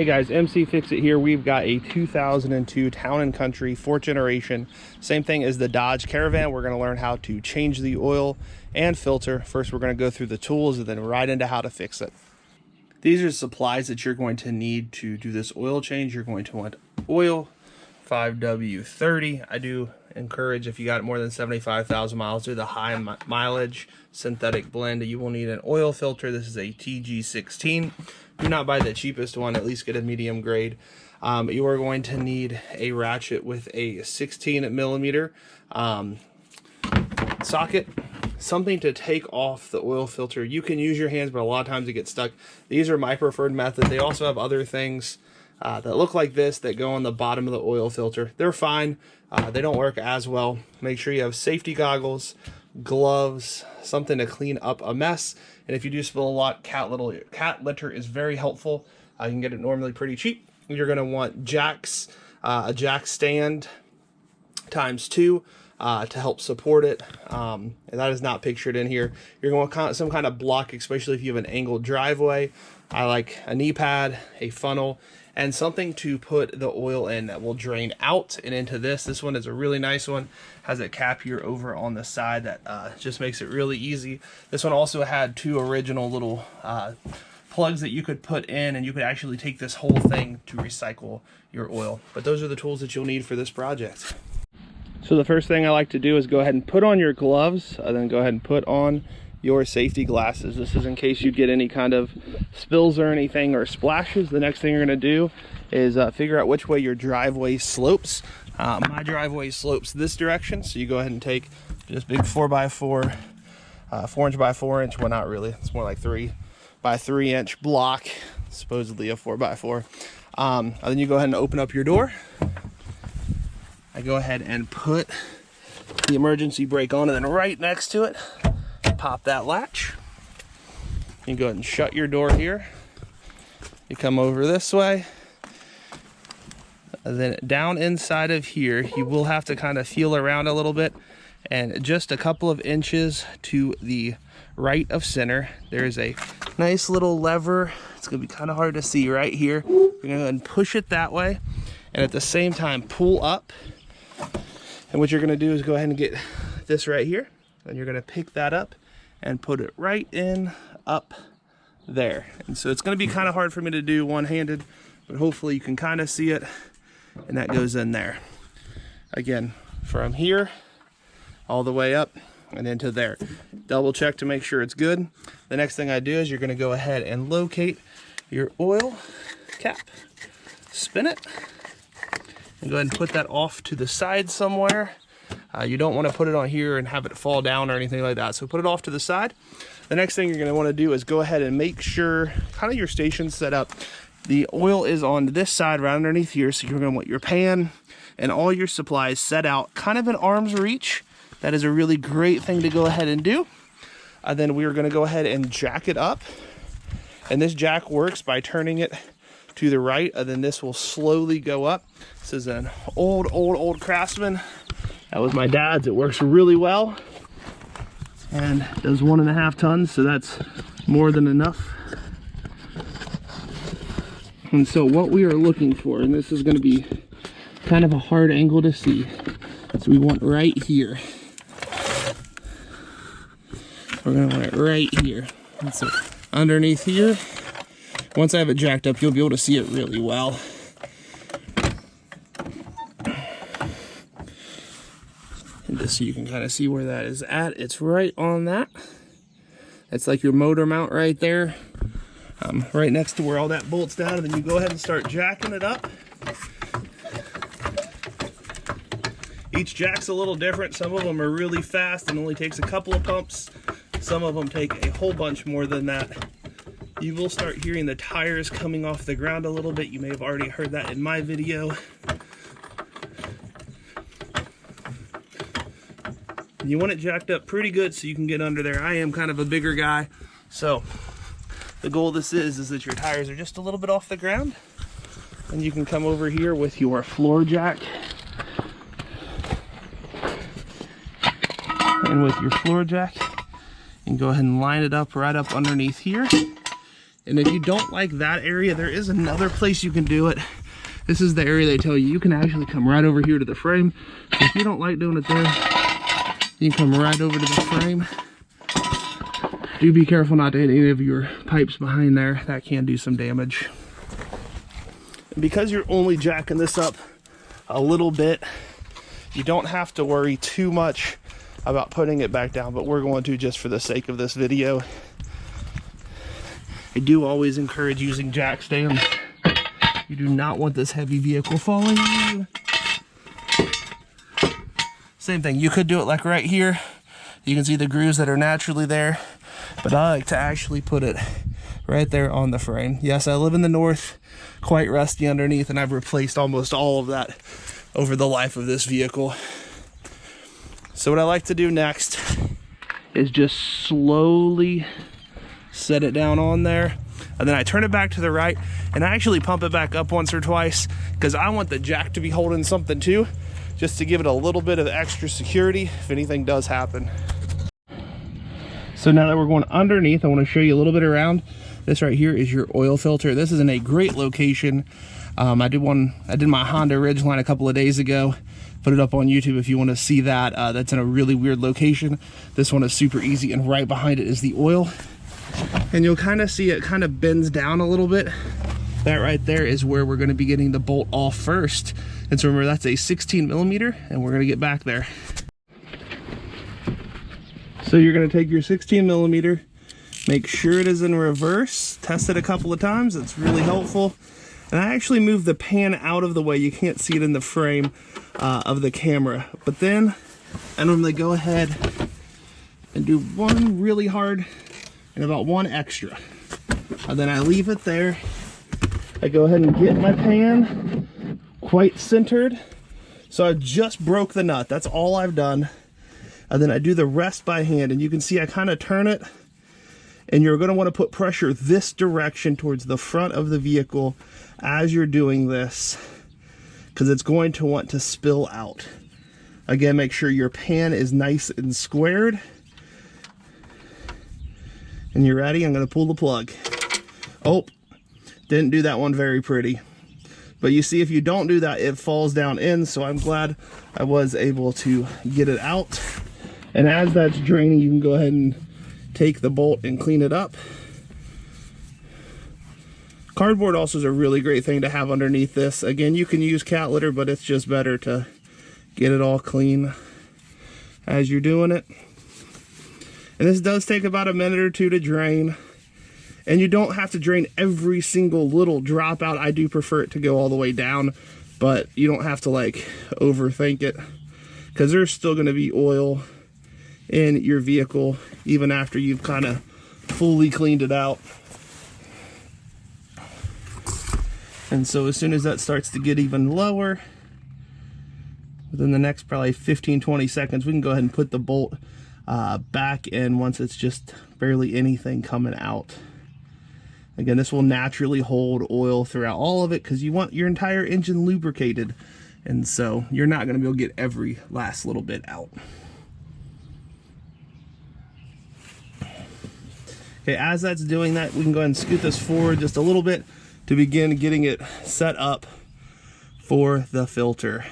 Hey guys, Mcfixit here. We've got a 2002 Town Country, 4th generation. Same thing as the Dodge Caravan. We're going to learn how to change the oil and filter. First, we're going to go through the tools and then right into how to fix it. These are supplies that you're going to need to do this oil change. You're going to want oil, 5W30. I do encourage, if you got more than 75,000 miles, do the high mileage synthetic blend. You will need an oil filter. This is a TG16. Do not buy the cheapest one, at least get a medium grade. You are going to need a ratchet with a 16 millimeter socket, something to take off the oil filter. You can use your hands, but a lot of times it gets stuck. These are my preferred method. They also have other things that look like this that go on the bottom of the oil filter. They're fine. They don't work as well. Make sure you have safety goggles, gloves, something to clean up a mess. And if you do spill a lot, cat litter is very helpful. You can get it normally pretty cheap. You're going to want jacks, a jack stand ×2 to help support it. And that is not pictured in here. You're going to want some kind of block, especially if you have an angled driveway. I like a knee pad, a funnel, and something to put the oil in that will drain out and into this. This one is a really nice one. Has a cap here over on the side that just makes it really easy. This one also had 2 original little plugs that you could put in, and you could actually take this whole thing to recycle your oil. But those are the tools that you'll need for this project. So the first thing I like to do is go ahead and put on your gloves, then go ahead and put on your safety glasses. This is in case you get any kind of spills or anything or splashes. The next thing you're going to do is figure out which way your driveway slopes. My driveway slopes this direction, so you go ahead and take just big 4x4, 4" x 4". Well, not really, it's more like 3x3 block, supposedly a 4x4. And then you go ahead and open up your door. I go ahead and put the emergency brake on, and then right next to it, pop that latch. You go ahead and shut your door here. You come over this way. And then down inside of here, you will have to kind of feel around a little bit. And just a couple of inches to the right of center, there's a nice little lever. It's going to be kind of hard to see right here. You're going to go ahead and push it that way. And at the same time, pull up. And what you're going to do is go ahead and get this right here. And you're going to pick that up and put it right in up there. And so it's going to be kind of hard for me to do one-handed, but hopefully you can kind of see it, and that goes in there. Again, from here all the way up and into there. Double check to make sure it's good. The next thing I do is you're going to go ahead and locate your oil cap. Spin it and go ahead and put that off to the side somewhere. You don't want to put it on here and have it fall down or anything like that. So put it off to the side. The next thing you're going to want to do is go ahead and make sure kind of your station's set up. The oil is on this side right underneath here. So you're going to want your pan and all your supplies set out kind of in arm's reach. That is a really great thing to go ahead and do. Then we are going to go ahead and jack it up. And this jack works by turning it to the right. And then this will slowly go up. This is an old Craftsman. That was my dad's. It works really well and does 1.5 tons, so that's more than enough. And so what we are looking for, and this is going to be kind of a hard angle to see, so we want right here. We're going to want it right here. And so underneath here, once I have it jacked up, you'll be able to see it really well. Just so you can kind of see where that is at. It's right on that. It's like your motor mount right there. Right next to where all that bolts down, and then you go ahead and start jacking it up. Each jack's a little different. Some of them are really fast and only takes a couple of pumps. Some of them take a whole bunch more than that. You will start hearing the tires coming off the ground a little bit. You may have already heard that in my video. You want it jacked up pretty good so you can get under there. I am kind of a bigger guy, so the goal of this is that your tires are just a little bit off the ground, and you can come over here with your floor jack, and with your floor jack, and go ahead and line it up right up underneath here. And if you don't like that area, there is another place you can do it. This is the area they tell you. You can actually come right over here to the frame. So if you don't like doing it there, you can come right over to the frame. Do be careful not to hit any of your pipes behind there. That can do some damage. And because you're only jacking this up a little bit, you don't have to worry too much about putting it back down, but we're going to just for the sake of this video. I do always encourage using jack stands. You do not want this heavy vehicle falling on you. Same thing, you could do it like right here. You can see the grooves that are naturally there, but I like to actually put it right there on the frame. Yes, I live in the north, quite rusty underneath, and I've replaced almost all of that over the life of this vehicle. So what I like to do next is just slowly set it down on there, and then I turn it back to the right, and I actually pump it back up once or twice because I want the jack to be holding something too, just to give it a little bit of extra security if anything does happen. So now that we're going underneath, I want to show you a little bit around. This right here is your oil filter. This is in a great location. I did my Honda Ridgeline a couple of days ago. Put it up on YouTube if you want to see that. That's in a really weird location. This one is super easy, and right behind it is the oil. And you'll kind of see it kind of bends down a little bit. That right there is where we're going to be getting the bolt off first. And so remember, that's a 16mm, and we're going to get back there. So you're going to take your 16mm, make sure it is in reverse, test it a couple of times. It's really helpful. And I actually moved the pan out of the way. You can't see it in the frame of the camera. But then I normally go ahead and do one really hard and about one extra. And then I leave it there. I go ahead and get my pan quite centered. So I just broke the nut. That's all I've done. And then I do the rest by hand. And you can see I kind of turn it. And you're going to want to put pressure this direction towards the front of the vehicle as you're doing this, because it's going to want to spill out. Again, make sure your pan is nice and squared. And you're ready. I'm going to pull the plug. Oh, didn't do that one very pretty. But you see, if you don't do that, it falls down in. So I'm glad I was able to get it out. And as that's draining, you can go ahead and take the bolt and clean it up. Cardboard also is a really great thing to have underneath this. Again, you can use cat litter, but it's just better to get it all clean as you're doing it. And this does take about a minute or two to drain. And you don't have to drain every single little drop out. I do prefer it to go all the way down, but you don't have to like overthink it, because there's still going to be oil in your vehicle even after you've kind of fully cleaned it out. And so as soon as that starts to get even lower, within the next probably 15-20 seconds, we can go ahead and put the bolt back in once it's just barely anything coming out. Again, this will naturally hold oil throughout all of it because you want your entire engine lubricated. And so you're not going to be able to get every last little bit out. Okay, as that's doing that, we can go ahead and scoot this forward just a little bit to begin getting it set up for the filter.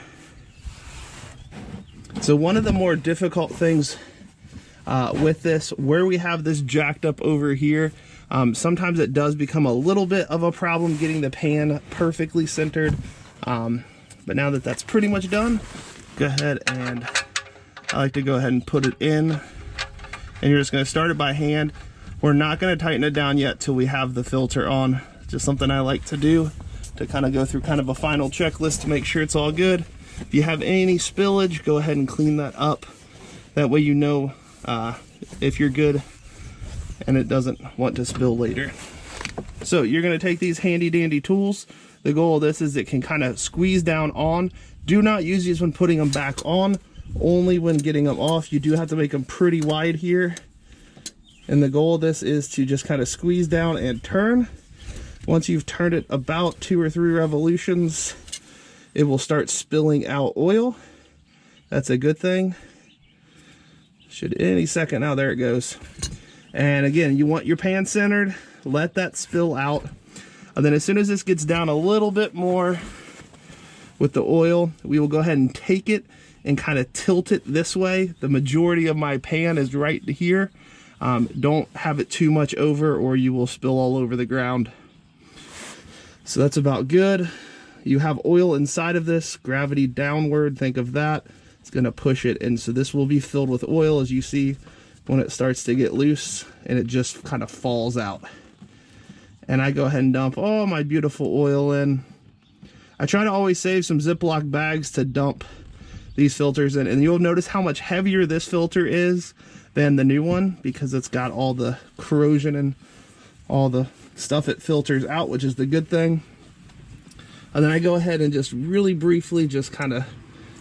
So one of the more difficult things with this, where we have this jacked up over here, sometimes it does become a little bit of a problem getting the pan perfectly centered. But now that that's pretty much done, go ahead and I like to go ahead and put it in. And you're just going to start it by hand. We're not going to tighten it down yet till we have the filter on. Just something I like to do to kind of go through kind of a final checklist to make sure it's all good. If you have any spillage, go ahead and clean that up. That way you know if you're good and it doesn't want to spill later. So you're going to take these handy dandy tools. The goal of this is it can kind of squeeze down on. Do not use these when putting them back on, only when getting them off. You do have to make them pretty wide here. And the goal of this is to just kind of squeeze down and turn. Once you've turned it about 2 or 3 revolutions, it will start spilling out oil. That's a good thing. Should any second now, there it goes. And again, you want your pan centered. let that spill out. And then as soon as this gets down a little bit more with the oil, we will go ahead and take it and kind of tilt it this way. The majority of my pan is right here. Don't have it too much over or you will spill all over the ground. So that's about good. You have oil inside of this, gravity downward, think of that. It's gonna push it, and so this will be filled with oil, as you see when it starts to get loose, and it just kind of falls out. And I go ahead and dump all my beautiful oil in. I try to always save some Ziploc bags to dump these filters in, and you'll notice how much heavier this filter is than the new one, because it's got all the corrosion and all the stuff it filters out, which is the good thing. And then I go ahead and just really briefly just kind of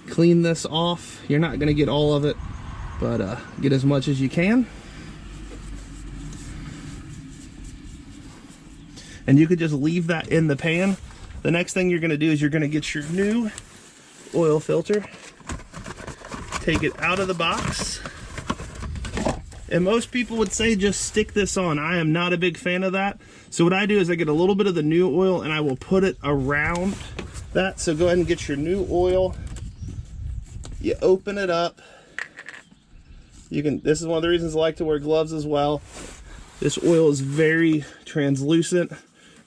clean this off. You're not going to get all of it, but get as much as you can. And you could just leave that in the pan. The next thing you're going to do is you're going to get your new oil filter, take it out of the box. And most people would say just stick this on. I am not a big fan of that. So what I do is I get a little bit of the new oil and I will put it around that. So go ahead and get your new oil. You open it up. You can, this is one of the reasons I like to wear gloves as well. This oil is very translucent,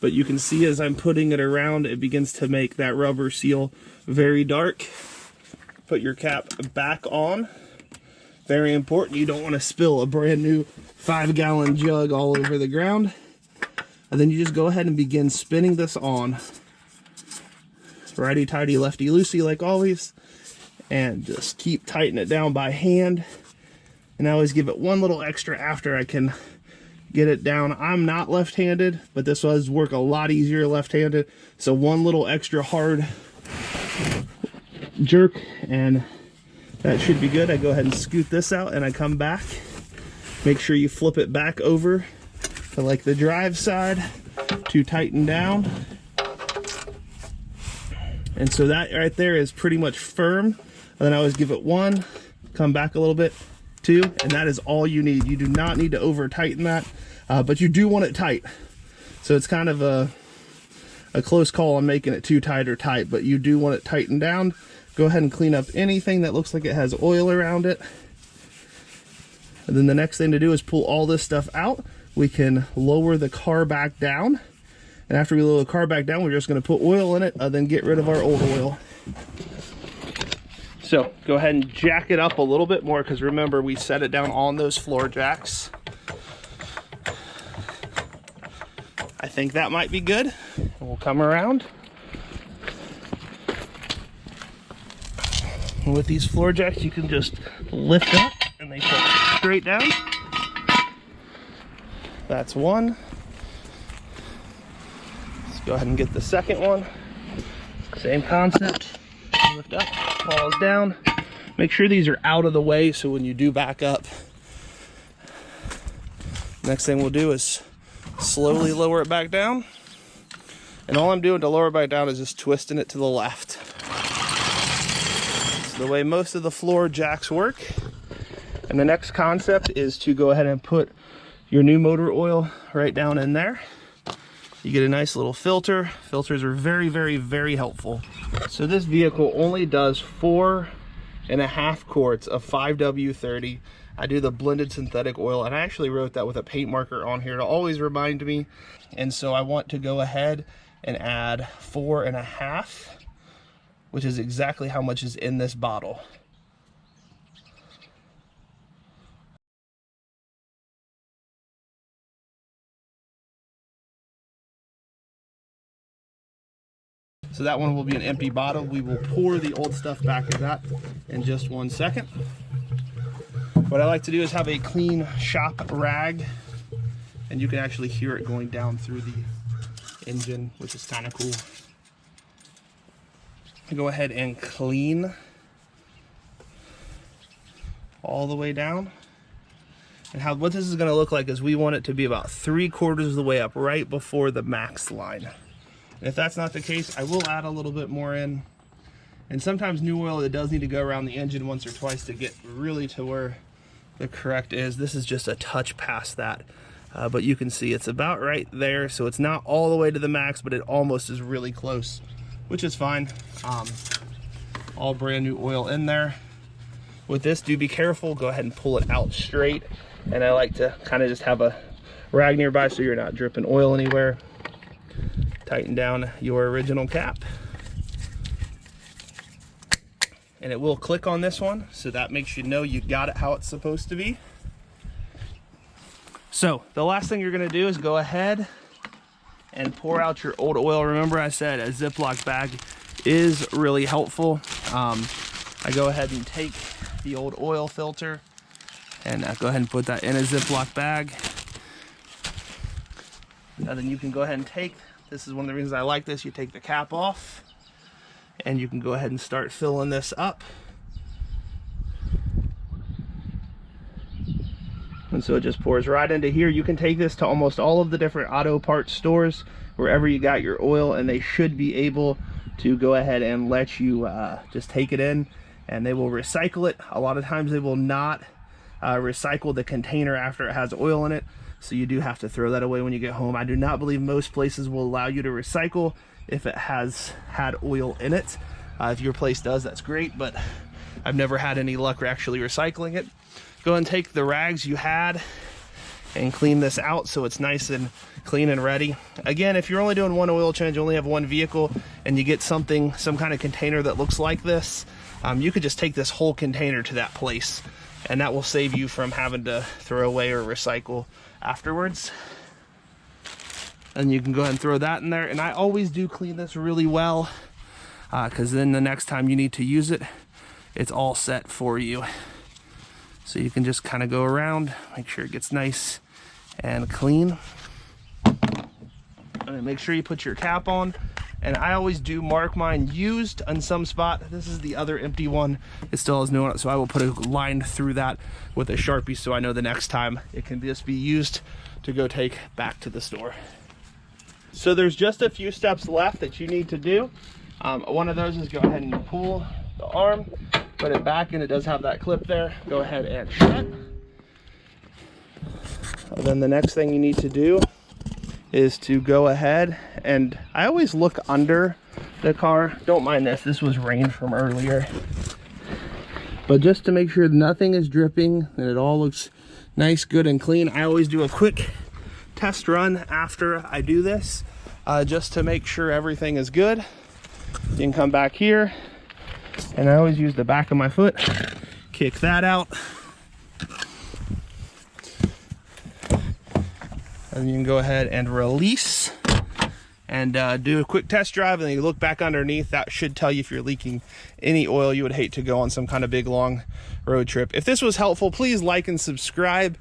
but you can see as I'm putting it around, it begins to make that rubber seal very dark. Put your cap back on. Very important, you don't want to spill a brand new 5-gallon jug all over the ground. And then you just go ahead and begin spinning this on. Righty tighty, lefty loosey, like always. And just keep tightening it down by hand. And I always give it one little extra after I can get it down. I'm not left-handed, but this does work a lot easier left-handed. So one little extra hard jerk and that should be good. I go ahead and scoot this out and I come back. Make sure you flip it back over to like the drive side to tighten down. And so that right there is pretty much firm. And then I always give it one, come back a little bit, two, and that is all you need. You do not need to over tighten that, but you do want it tight. So it's kind of a close call on making it too tight or tight, but you do want it tightened down. Go ahead and clean up anything that looks like it has oil around it. And then the next thing to do is pull all this stuff out. We can lower the car back down. And after we lower the car back down, we're just going to put oil in it, then get rid of our old oil. So go ahead and jack it up a little bit more, because remember, we set it down on those floor jacks. I think that might be good. And we'll come around. And with these floor jacks, you can just lift up and they pull straight down. That's one. Let's go ahead and get the second one. Same concept. Lift up, falls down. Make sure these are out of the way so when you do back up. Next thing we'll do is slowly lower it back down. And all I'm doing to lower it back down is just twisting it to the left. The way most of the floor jacks work. And the next concept is to go ahead and put your new motor oil right down in there. You get a nice little filter. Filters are very, very, very helpful. So this vehicle only does 4.5 quarts of 5W30. I do the blended synthetic oil, and I actually wrote that with a paint marker on here to always remind me. And so I want to go ahead and add 4.5, which is exactly how much is in this bottle. So that one will be an empty bottle. We will pour the old stuff back in that in just 1 second. What I like to do is have a clean shop rag, and you can actually hear it going down through the engine, which is kind of cool. Go ahead and clean all the way down. And what this is going to look like is we want it to be about 3/4 of the way up, right before the max line. And if that's not the case, I will add a little bit more in. And sometimes new oil, it does need to go around the engine once or twice to get really to where the correct is. This is just a touch past that. but you can see it's about right there. So it's not all the way to the max, but it almost is really close, which is fine. All brand new oil in there. With this, do be careful, go ahead and pull it out straight. And I like to kind of just have a rag nearby so you're not dripping oil anywhere. Tighten down your original cap. And it will click on this one, so that makes you know you got it how it's supposed to be. So the last thing you're gonna do is go ahead and pour out your old oil. Remember I said a Ziploc bag is really helpful. I go ahead and take the old oil filter and go ahead and put that in a Ziploc bag. And then you can go ahead and take, this is one of the reasons I like this, you take the cap off and you can go ahead and start filling this up. And so it just pours right into here. You can take this to almost all of the different auto parts stores, wherever you got your oil, and they should be able to go ahead and let you just take it in, and they will recycle it. A lot of times they will not recycle the container after it has oil in it, so you do have to throw that away when you get home. I do not believe most places will allow you to recycle if it has had oil in it. If your place does, that's great, but I've never had any luck actually recycling it. Go and take the rags you had and clean this out so it's nice and clean and ready. Again, if you're only doing one oil change, you only have one vehicle, and you get some kind of container that looks like this, you could just take this whole container to that place, and that will save you from having to throw away or recycle afterwards. And you can go ahead and throw that in there. And I always do clean this really well, because then the next time you need to use it, it's all set for you. So you can just kind of go around, make sure it gets nice and clean. And then make sure you put your cap on. And I always do mark mine used on some spot. This is the other empty one. It still has no on it, so I will put a line through that with a Sharpie so I know the next time it can just be used to go take back to the store. So there's just a few steps left that you need to do. One of those is go ahead and pull the arm, put it back, and it does have that clip there. Go ahead and shut. And then the next thing you need to do is to go ahead, and I always look under the car. Don't mind this, this was rain from earlier. But just to make sure nothing is dripping and it all looks nice, good, and clean, I always do a quick test run after I do this, just to make sure everything is good. You can come back here, and I always use the back of my foot, kick that out, and you can go ahead and release and do a quick test drive, and then you look back underneath. That should tell you if you're leaking any oil you would hate to go on some kind of big long road trip. If this was helpful, please like and subscribe.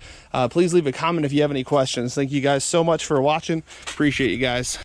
Please leave a comment if you have any questions. Thank you guys so much for watching. Appreciate you guys.